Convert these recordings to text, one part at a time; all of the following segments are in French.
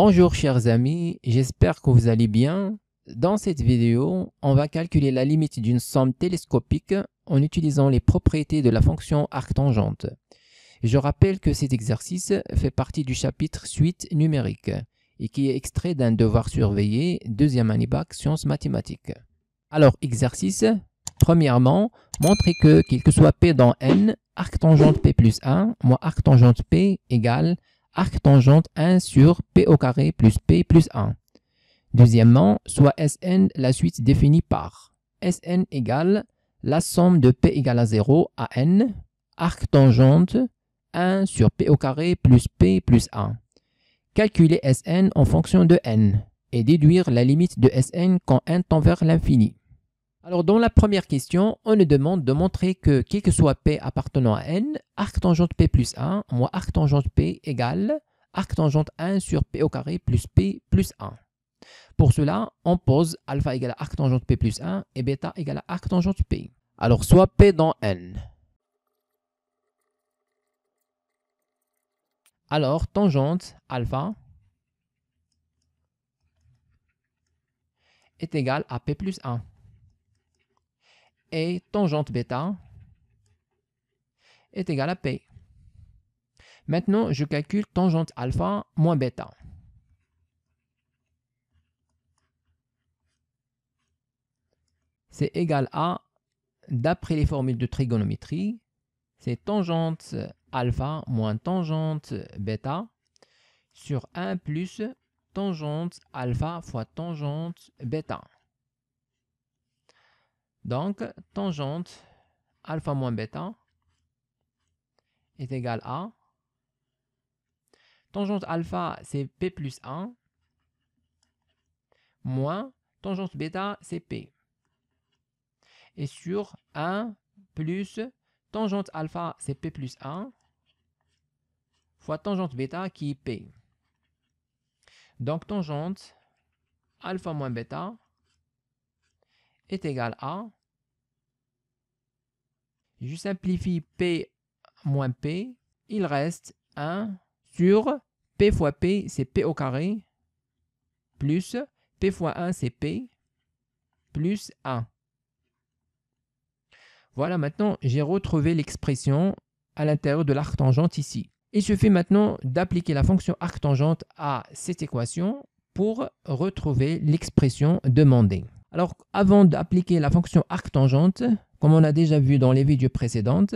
Bonjour chers amis, j'espère que vous allez bien. Dans cette vidéo, on va calculer la limite d'une somme télescopique en utilisant les propriétés de la fonction arctangente. Je rappelle que cet exercice fait partie du chapitre Suite numérique et qui est extrait d'un devoir surveillé, deuxième année bac sciences mathématiques. Alors, exercice, premièrement, montrer que, quel que soit P dans N, arctangente P plus 1, moins arctangente P égale arctangente 1 sur P au carré plus P plus 1. Deuxièmement, soit Sn la suite définie par Sn égale la somme de P égale à 0 à N, arctangente 1 sur P au carré plus P plus 1. Calculer Sn en fonction de N et déduire la limite de Sn quand N tend vers l'infini. Alors dans la première question, on nous demande de montrer que quel que soit P appartenant à N, arctangente P plus 1 moins arctangente P égale arctangente 1 sur P au carré plus P plus 1. Pour cela, on pose alpha égale à arctangente P plus 1 et bêta égale à arctangente P. Alors soit P dans N. Alors tangente alpha est égale à P plus 1. Et tangente bêta est égale à P. Maintenant, je calcule tangente alpha moins bêta. C'est égal à, d'après les formules de trigonométrie, c'est tangente alpha moins tangente bêta sur 1 plus tangente alpha fois tangente bêta. Donc, tangente alpha moins bêta est égal à tangente alpha, c'est P plus 1, moins tangente bêta, c'est P. Et sur 1 plus tangente alpha, c'est P plus 1, fois tangente bêta qui est P. Donc, tangente alpha moins bêta est égal à, je simplifie P moins P, il reste 1 sur P fois P, c'est P au carré, plus P fois 1, c'est P, plus 1. Voilà, maintenant, j'ai retrouvé l'expression à l'intérieur de l'arctangente ici. Il suffit maintenant d'appliquer la fonction arctangente à cette équation pour retrouver l'expression demandée. Alors, avant d'appliquer la fonction arctangente, comme on a déjà vu dans les vidéos précédentes,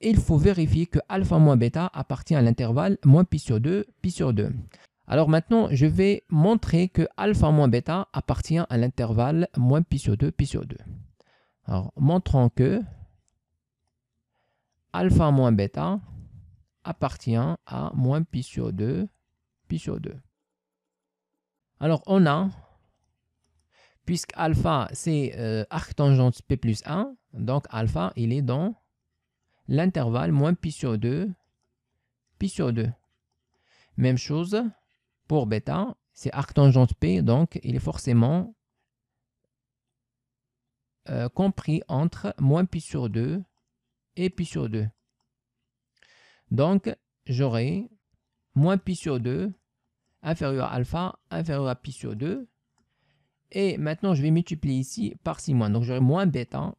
il faut vérifier que alpha moins bêta appartient à l'intervalle moins pi sur 2, pi sur 2. Alors maintenant, je vais montrer que alpha moins bêta appartient à l'intervalle moins pi sur 2, pi sur 2. Alors, montrons que alpha moins bêta appartient à moins pi sur 2, pi sur 2. Alors, on a, puisque alpha, c'est arctangente P plus 1, donc alpha, il est dans l'intervalle moins pi sur 2, pi sur 2. Même chose pour bêta, c'est arctangente P, donc il est forcément compris entre moins pi sur 2 et pi sur 2. Donc, j'aurai moins pi sur 2 inférieur à alpha inférieur à pi sur 2. Et maintenant, je vais multiplier ici par 6 moins. Donc, j'aurai moins bêta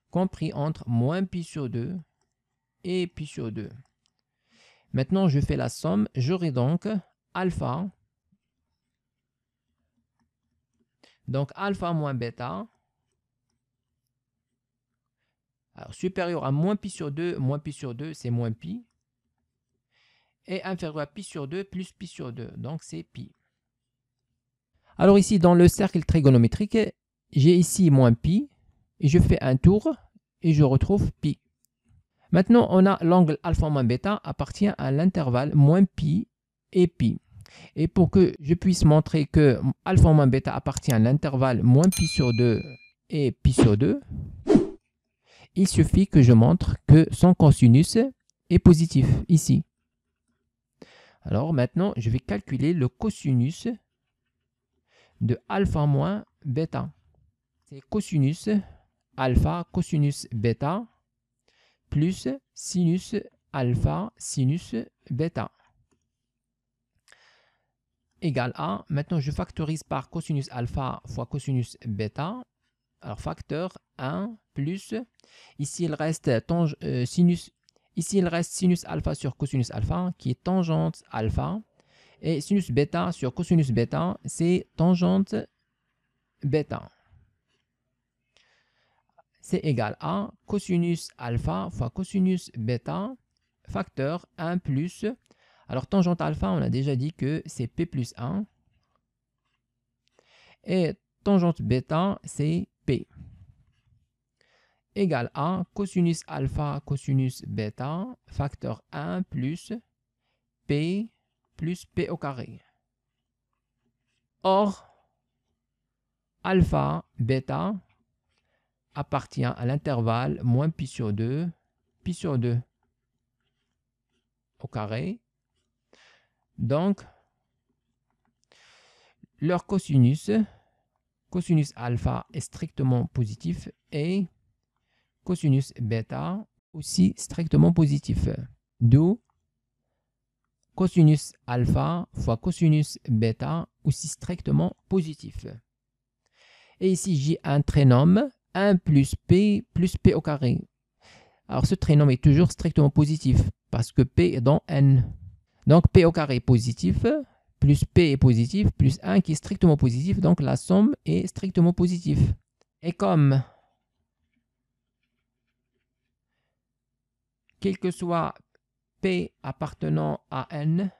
compris entre moins pi sur 2 et pi sur 2. Maintenant, je fais la somme. J'aurai donc alpha. Donc, alpha moins bêta. Alors, supérieur à moins pi sur 2, c'est moins pi. Et inférieur à pi sur 2, plus pi sur 2. Donc, c'est pi. Alors ici, dans le cercle trigonométrique, j'ai ici moins pi. Et je fais un tour et je retrouve pi. Maintenant, on a l'angle alpha moins bêta appartient à l'intervalle moins pi et pi. Et pour que je puisse montrer que alpha moins bêta appartient à l'intervalle moins pi sur 2 et pi sur 2, il suffit que je montre que son cosinus est positif ici. Alors maintenant, je vais calculer le cosinus de alpha moins bêta. C'est cosinus alpha cosinus bêta plus sinus alpha sinus bêta. égale à, maintenant je factorise par cosinus alpha fois cosinus bêta. Alors facteur 1 plus, ici il reste sinus alpha sur cosinus alpha qui est tangente alpha. Et sinus bêta sur cosinus bêta, c'est tangente bêta. C'est égal à cosinus alpha fois cosinus bêta, facteur 1 plus. Alors tangente alpha, on a déjà dit que c'est P plus 1. Et tangente bêta, c'est P. Égal à cosinus alpha cosinus bêta, facteur 1 plus P au carré. Or, alpha, bêta appartient à l'intervalle moins pi sur 2 au carré. Donc, leur cosinus alpha est strictement positif et cosinus bêta aussi strictement positif. D'où cosinus alpha fois cosinus bêta aussi strictement positif. Et ici, j'ai un trinôme 1 plus P au carré. Alors, ce trinôme est toujours strictement positif parce que P est dans N. Donc, P au carré est positif, plus P est positif, plus 1 qui est strictement positif. Donc, la somme est strictement positive. Et comme, quel que soit P appartenant à N,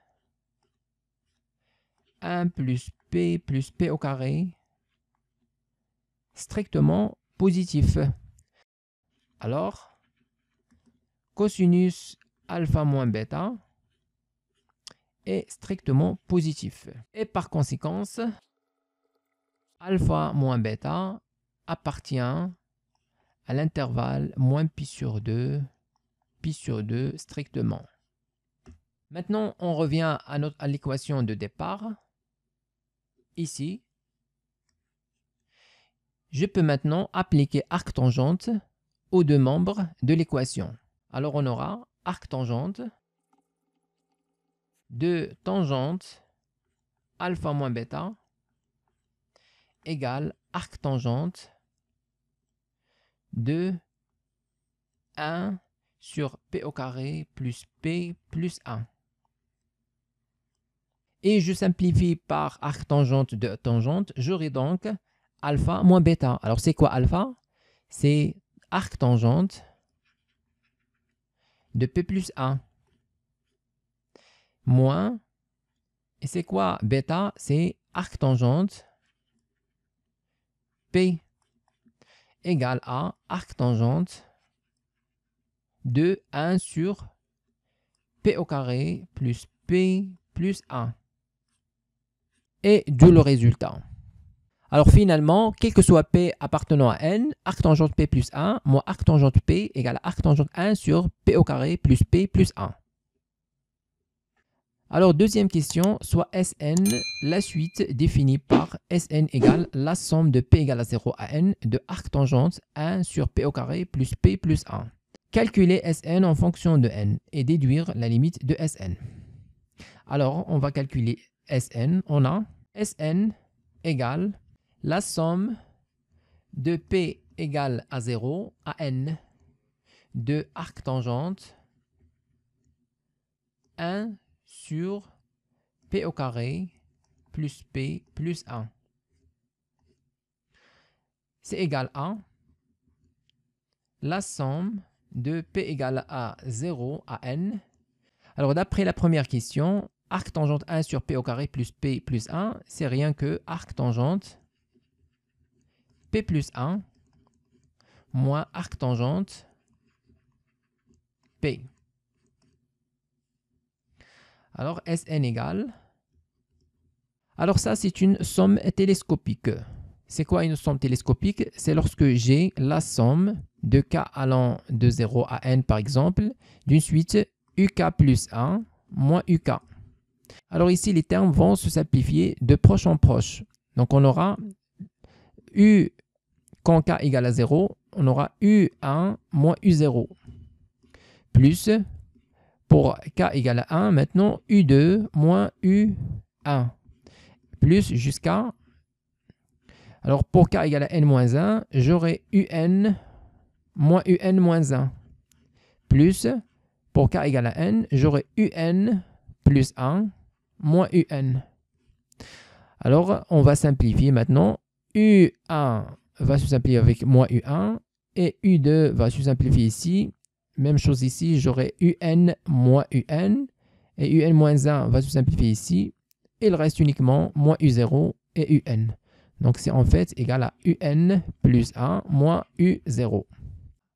1 plus P au carré, strictement positif. Alors, cosinus alpha moins bêta est strictement positif. Et par conséquent, alpha moins bêta appartient à l'intervalle moins pi sur 2 strictement. Maintenant, on revient à l'équation de départ. Ici, je peux maintenant appliquer arc-tangente aux deux membres de l'équation. Alors, on aura arc-tangente de tangente alpha moins bêta égale arc-tangente de 1 sur P au carré plus P plus 1. Et je simplifie par arc-tangente de tangente, j'aurai donc alpha moins bêta. Alors, c'est quoi alpha? C'est arc-tangente de P plus 1 moins, et c'est quoi bêta? C'est arc-tangente P égale à arc-tangente de 1 sur P au carré plus P plus 1. Et d'où le résultat. Alors finalement, quel que soit P appartenant à N, arc-tangente P plus 1 moins arc-tangente P égale arc-tangente 1 sur P au carré plus P plus 1. Alors deuxième question, soit Sn, la suite définie par Sn égale la somme de P égale à 0 à N de arc-tangente 1 sur P au carré plus P plus 1. Calculer Sn en fonction de N et déduire la limite de Sn. Alors on va calculer Sn, on a Sn égale la somme de P égale à 0 à N de arc-tangente 1 sur P au carré plus P plus 1. C'est égal à la somme de P égale à 0 à N. Alors d'après la première question, arc-tangente 1 sur P au carré plus P plus 1, c'est rien que arc-tangente P plus 1 moins arc-tangente P. Alors Sn égale. Alors ça, c'est une somme télescopique. C'est quoi une somme télescopique? C'est lorsque j'ai la somme de k allant de 0 à n, par exemple, d'une suite uk plus 1 moins uk. Alors ici, les termes vont se simplifier de proche en proche. Donc on aura u quand k égale à 0, on aura u1 moins u0 plus, pour k égale à 1, maintenant u2 moins u1. plus jusqu'à... Alors, pour k égale à n moins 1, j'aurai un moins 1 plus, pour k égale à n, j'aurai un plus 1 moins un. Alors, on va simplifier maintenant. U1 va se simplifier avec moins U1 et U2 va se simplifier ici. Même chose ici, j'aurai UN moins UN et UN moins 1 va se simplifier ici. Il reste uniquement moins U0 et UN. Donc, c'est en fait égal à UN plus 1 moins U0.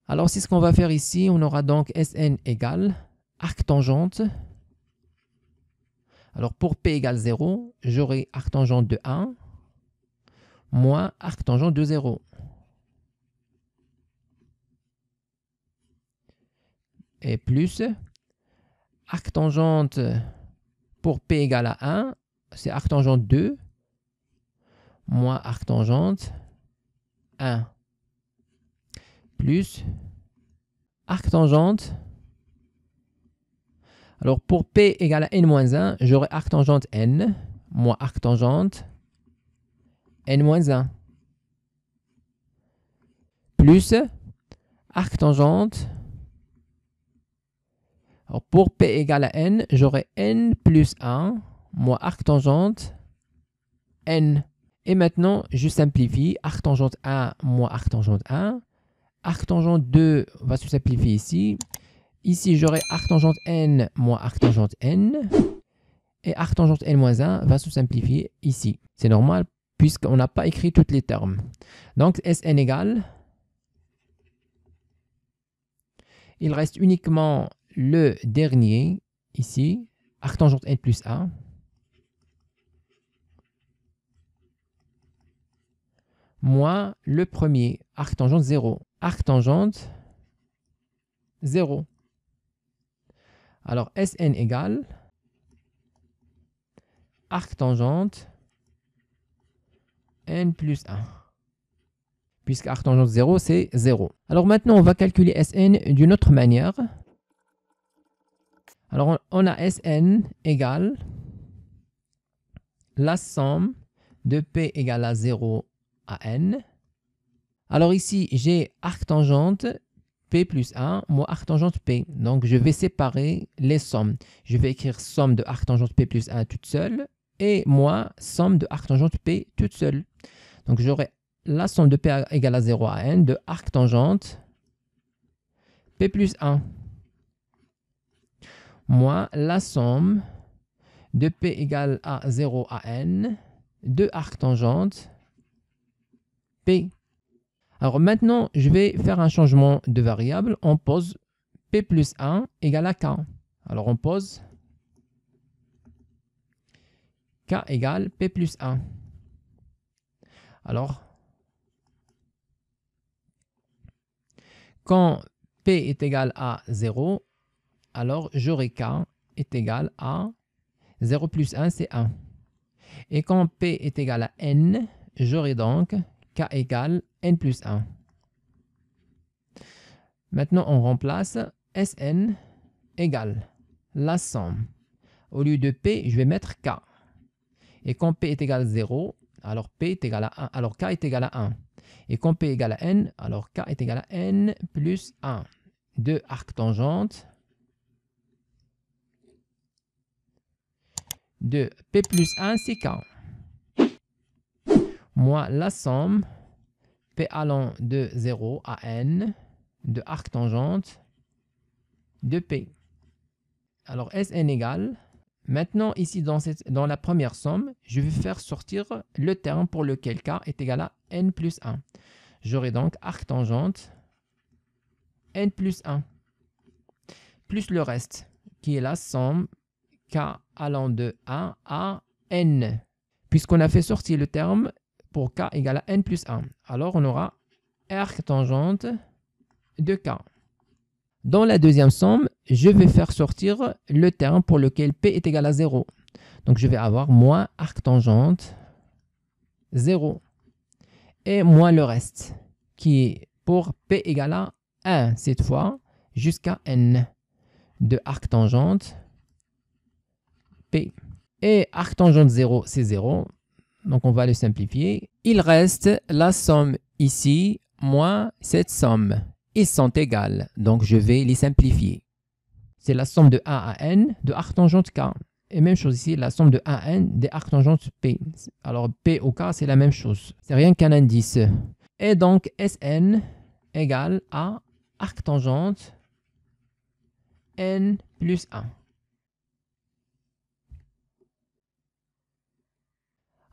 Alors, c'est ce qu'on va faire ici. On aura donc Sn égale arctangente. Alors, pour P égale 0, j'aurai arctangente de 1 moins arctangente de 0. Et plus arctangente pour P égale à 1, c'est arctangente 2 moins arctangente 1 plus arctangente. Alors pour P égale à n-1, j'aurai arctangente n moins arctangente n-1 plus arctangente. Alors pour P égale à n, j'aurai n plus 1 moins arctangente n. Et maintenant, je simplifie. Arctangente 1 moins arctangente 1. Arctangente 2 va se simplifier ici. Ici, j'aurai arctangente n moins arctangente n. Et arctangente n moins 1 va se simplifier ici. C'est normal puisqu'on n'a pas écrit tous les termes. Donc, Sn égale. Il reste uniquement le dernier ici. Arctangente n plus 1. Moins le premier, arctangente 0. Arctangente 0. Alors, Sn égale arctangente n plus 1. Puisque arctangente 0, c'est 0. Alors maintenant, on va calculer Sn d'une autre manière. Alors, on a Sn égale la somme de P égale à 0 à n. Alors ici, j'ai arctangente P plus 1 moins arctangente P. Donc, je vais séparer les sommes. Je vais écrire somme de arctangente P plus 1 toute seule et moins somme de arctangente P toute seule. Donc, j'aurai la somme de P égale à 0 à n de arctangente P plus 1 moins la somme de P égale à 0 à n de arctangente P. Alors maintenant, je vais faire un changement de variable. On pose P plus 1 égale à K. Alors on pose K égale P plus 1. Alors, quand P est égal à 0, alors j'aurai K est égal à 0 plus 1, c'est 1. Et quand P est égal à n, j'aurai donc K égale n plus 1. Maintenant, on remplace Sn égale la somme. Au lieu de P, je vais mettre K. Et quand P est égal à 0, alors P est égal à 1. Alors K est égal à 1. Et quand P est égal à n, alors K est égal à n plus 1. De arctangente de P plus 1, c'est K. Moins la somme P allant de 0 à n de arctangente de P. Alors Sn égale, maintenant ici dans la première somme, je vais faire sortir le terme pour lequel K est égal à n plus 1. J'aurai donc arctangente n plus 1 plus le reste qui est la somme K allant de 1 à n. Puisqu'on a fait sortir le terme pour K égale à n plus 1. Alors, on aura arctangente de K. Dans la deuxième somme, je vais faire sortir le terme pour lequel P est égal à 0. Donc, je vais avoir moins arctangente 0. Et moins le reste, qui est pour P égale à 1, cette fois, jusqu'à n de arctangente P. Et arctangente 0, c'est 0. Donc on va le simplifier. Il reste la somme ici moins cette somme. Ils sont égales. Donc je vais les simplifier. C'est la somme de A à N de arc tangente K. Et même chose ici, la somme de A à N des arcs tangentes P. Alors P au K, c'est la même chose. C'est rien qu'un indice. Et donc Sn égale à arc tangente N plus 1.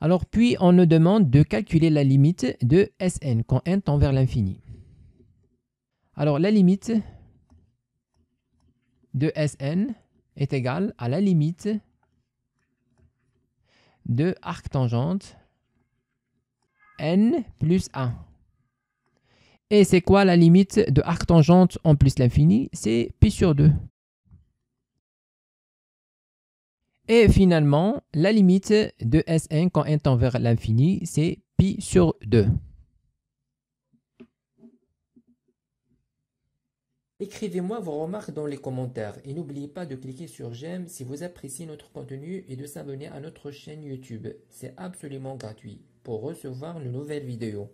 Alors puis on nous demande de calculer la limite de Sn quand n tend vers l'infini. Alors la limite de Sn est égale à la limite de arc tangente n plus 1. Et c'est quoi la limite de arc tangente en plus l'infini? C'est pi sur 2. Et finalement, la limite de Sn quand n tend vers l'infini, c'est pi sur 2. Écrivez-moi vos remarques dans les commentaires et n'oubliez pas de cliquer sur j'aime si vous appréciez notre contenu et de s'abonner à notre chaîne YouTube. C'est absolument gratuit pour recevoir de nouvelles vidéos.